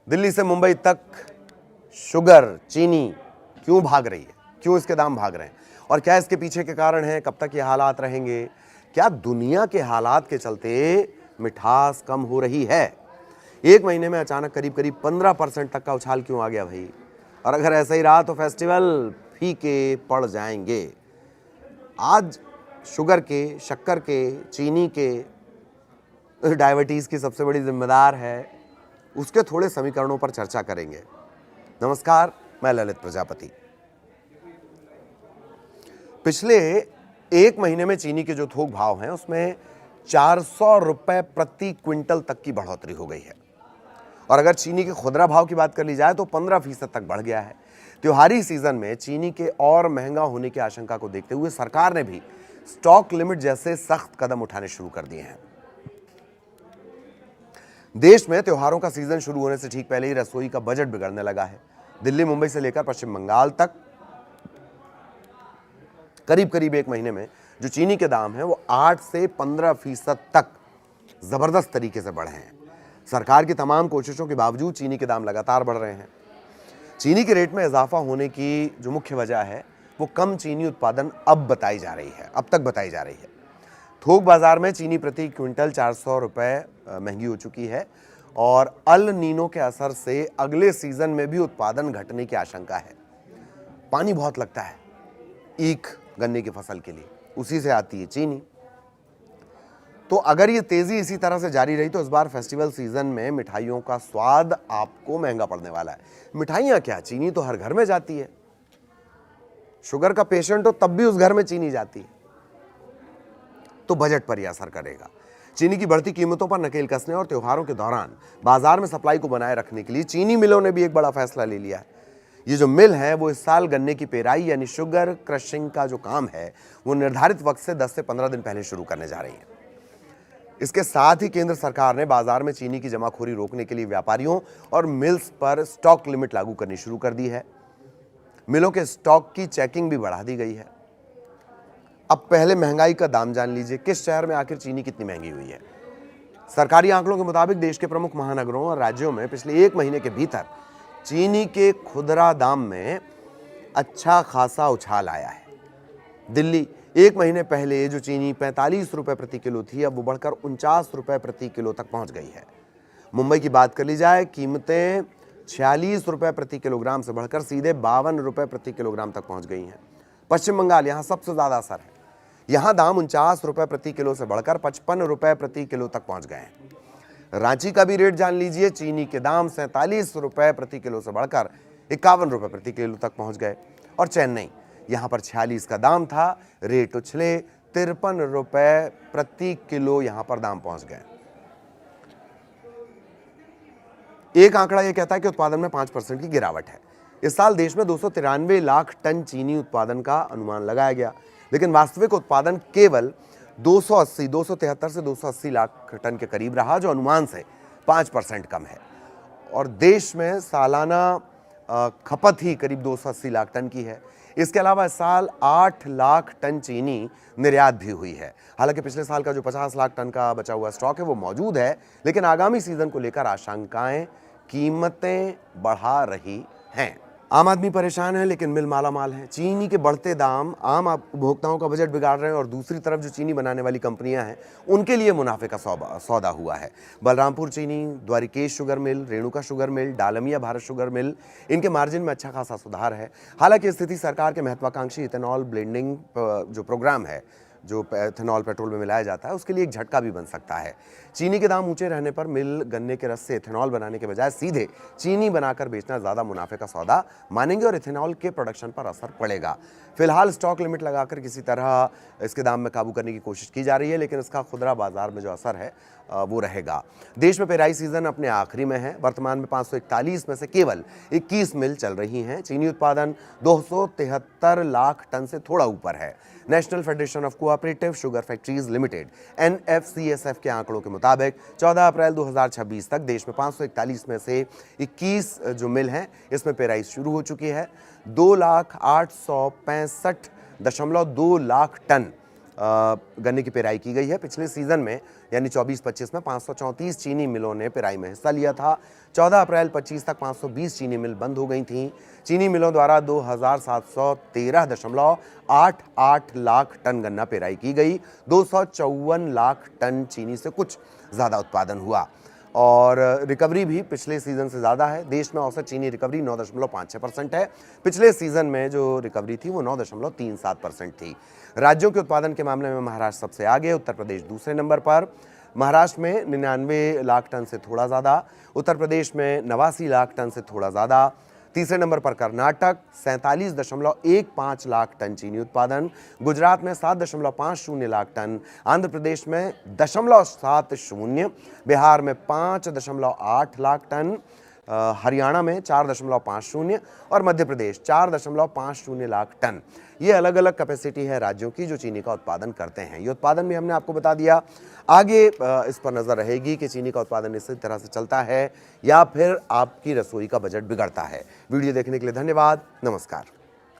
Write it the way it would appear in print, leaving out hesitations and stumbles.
दिल्ली से मुंबई तक शुगर, चीनी क्यों भाग रही है, क्यों इसके दाम भाग रहे हैं और क्या इसके पीछे के कारण हैं, कब तक ये हालात रहेंगे, क्या दुनिया के हालात के चलते मिठास कम हो रही है। एक महीने में अचानक करीब करीब 15% तक का उछाल क्यों आ गया भाई, और अगर ऐसा ही रहा तो फेस्टिवल फीके पड़ जाएंगे। आज शुगर के, शक्कर के, चीनी के, डायबिटीज की सबसे बड़ी जिम्मेदार है, उसके थोड़े समीकरणों पर चर्चा करेंगे। नमस्कार, मैं ललित प्रजापति। पिछले एक महीने में चीनी के जो थोक भाव हैं उसमें 400 रुपए प्रति क्विंटल तक की बढ़ोतरी हो गई है और अगर चीनी के खुदरा भाव की बात कर ली जाए तो 15% तक बढ़ गया है। त्योहारी सीजन में चीनी के और महंगा होने की आशंका को देखते हुए सरकार ने भी स्टॉक लिमिट जैसे सख्त कदम उठाने शुरू कर दिए हैं। देश में त्योहारों का सीजन शुरू होने से ठीक पहले ही रसोई का बजट बिगड़ने लगा है। दिल्ली, मुंबई से लेकर पश्चिम बंगाल तक करीब करीब एक महीने में जो चीनी के दाम हैं वो 8 से 15% तक जबरदस्त तरीके से बढ़े हैं। सरकार की तमाम कोशिशों के बावजूद चीनी के दाम लगातार बढ़ रहे हैं। चीनी के रेट में इजाफा होने की जो मुख्य वजह है वो कम चीनी उत्पादन अब तक बताई जा रही है। थोक बाजार में चीनी प्रति क्विंटल 400 रुपए महंगी हो चुकी है और अल नीनो के असर से अगले सीजन में भी उत्पादन घटने की आशंका है। पानी बहुत लगता है ईख गन्ने की फसल के लिए, उसी से आती है चीनी। तो अगर ये तेजी इसी तरह से जारी रही तो इस बार फेस्टिवल सीजन में मिठाइयों का स्वाद आपको महंगा पड़ने वाला है। मिठाइयां क्या, चीनी तो हर घर में जाती है। शुगर का पेशेंट हो तब भी उस घर में चीनी जाती है, तो बजट पर यह असर करेगा। चीनी की बढ़ती कीमतों पर नकेल कसने और त्योहारों के दौरान बाजार में सप्लाई को बनाए रखने के लिए चीनी मिलों ने भी एक बड़ा फैसला ले लिया है। ये जो मिल है वो इस साल गन्ने की पेराई यानी शुगर क्रशिंग का जो काम है वो निर्धारित वक्त से 10 से 15 दिन पहले शुरू करने जा रही है। इसके साथ ही केंद्र सरकार ने बाजार में चीनी की जमाखोरी रोकने के लिए व्यापारियों और मिल्स पर स्टॉक लिमिट लागू करनी शुरू कर दी है। मिलों के स्टॉक की चेकिंग भी बढ़ा दी गई है। अब पहले महंगाई का दाम जान लीजिए, किस शहर में आखिर चीनी कितनी महंगी हुई है। सरकारी आंकड़ों के मुताबिक देश के प्रमुख महानगरों और राज्यों में पिछले एक महीने के भीतर चीनी के खुदरा दाम में अच्छा खासा उछाल आया है। दिल्ली एक महीने पहले जो चीनी 45 रुपए प्रति किलो थी अब वो बढ़कर 49 रुपए प्रति किलो तक पहुंच गई है। मुंबई की बात कर ली जाए, कीमतें 46 रुपए प्रति किलोग्राम से बढ़कर सीधे 52 रुपए प्रति किलोग्राम तक पहुंच गई हैं। पश्चिम बंगाल यहां सबसे ज्यादा असर है। यहां दाम 49 रुपए प्रति किलो से बढ़कर 55 रुपए प्रति किलो तक पहुंच गए हैं। रांची का भी रेट जान लीजिए, चीनी के दाम 47 रुपए प्रति किलो से बढ़कर 51 रुपए प्रति किलो तक पहुंच गए। और चेन्नई, यहां पर 46 का दाम था, रेट उछले 53 रुपए प्रति किलो यहां पर दाम पहुंच गए। एक आंकड़ा यह कहता है कि उत्पादन में 5% की गिरावट है। इस साल देश में 293 लाख टन चीनी उत्पादन का अनुमान लगाया गया, लेकिन वास्तविक उत्पादन केवल 273 से 280 लाख टन के करीब रहा, जो अनुमान से 5% कम है। और देश में सालाना खपत ही करीब 280 लाख टन की है। इसके अलावा इस साल 8 लाख टन चीनी निर्यात भी हुई है। हालांकि पिछले साल का जो 50 लाख टन का बचा हुआ स्टॉक है वो मौजूद है, लेकिन आगामी सीजन को लेकर आशंकाएं कीमतें बढ़ा रही हैं। आम आदमी परेशान है लेकिन मिल मालामाल है। चीनी के बढ़ते दाम आम उपभोक्ताओं का बजट बिगाड़ रहे हैं और दूसरी तरफ जो चीनी बनाने वाली कंपनियां हैं उनके लिए मुनाफे का सौदा हुआ है। Balrampur Chini, Dwarikesh sugar mill, Renuka sugar mill, Dalmia Bharat sugar mill, इनके मार्जिन में अच्छा खासा सुधार है। हालांकि स्थिति सरकार के महत्वाकांक्षी इथेनॉल ब्लेंडिंग जो प्रोग्राम है, जो इथेनॉल पेट्रोल में मिलाया जाता है, उसके लिए एक झटका भी बन सकता है। चीनी के दाम ऊंचे रहने पर मिल गन्ने के रस से इथेनॉल बनाने के बजाय सीधे चीनी बनाकर बेचना ज्यादा मुनाफे का सौदा मानेंगे और इथेनॉल के प्रोडक्शन पर असर पड़ेगा। फिलहाल स्टॉक लिमिट लगाकर किसी तरह इसके दाम में काबू करने की कोशिश की जा रही है, लेकिन इसका खुदरा बाजार में जो असर है वो रहेगा। देश में पेराई सीजन अपने आखिरी में है। वर्तमान में 541 में से केवल 21 मिल चल रही हैं। चीनी उत्पादन 273 लाख टन से थोड़ा ऊपर है। National federation of cooperative sugar factories limited NFCSF के आंकड़ों के मुताबिक 14 अप्रैल 2026 तक देश में 541 में से 21 जो मिल हैं इसमें पेराई शुरू हो चुकी है। 2,865,2 लाख टन गन्ने की पेराई की गई है। पिछले सीजन में यानी 24-25 में 534 चीनी मिलों ने पेराई में हिस्सा लिया था। 14 अप्रैल 25 तक 520 चीनी मिल बंद हो गई थीं। चीनी मिलों द्वारा 2713.88 लाख टन गन्ना पेराई की गई। 254 लाख टन चीनी से कुछ ज़्यादा उत्पादन हुआ और रिकवरी भी पिछले सीजन से ज़्यादा है। देश में औसत चीनी रिकवरी 9.56% है। पिछले सीजन में जो रिकवरी थी वो 9.37% थी। राज्यों के उत्पादन के मामले में महाराष्ट्र सबसे आगे, उत्तर प्रदेश दूसरे नंबर पर। महाराष्ट्र में 99 लाख टन से थोड़ा ज़्यादा, उत्तर प्रदेश में 89 लाख टन से थोड़ा ज़्यादा। तीसरे नंबर पर कर्नाटक 47.15 लाख टन चीनी उत्पादन, गुजरात में 7.50 लाख टन, आंध्र प्रदेश में 0.70, बिहार में 5.8 लाख टन, हरियाणा में 4.50 और मध्य प्रदेश 4.50 लाख टन। ये अलग अलग कैपेसिटी है राज्यों की जो चीनी का उत्पादन करते हैं। ये उत्पादन भी हमने आपको बता दिया। आगे इस पर नज़र रहेगी कि चीनी का उत्पादन इसी तरह से चलता है या फिर आपकी रसोई का बजट बिगड़ता है। वीडियो देखने के लिए धन्यवाद। नमस्कार।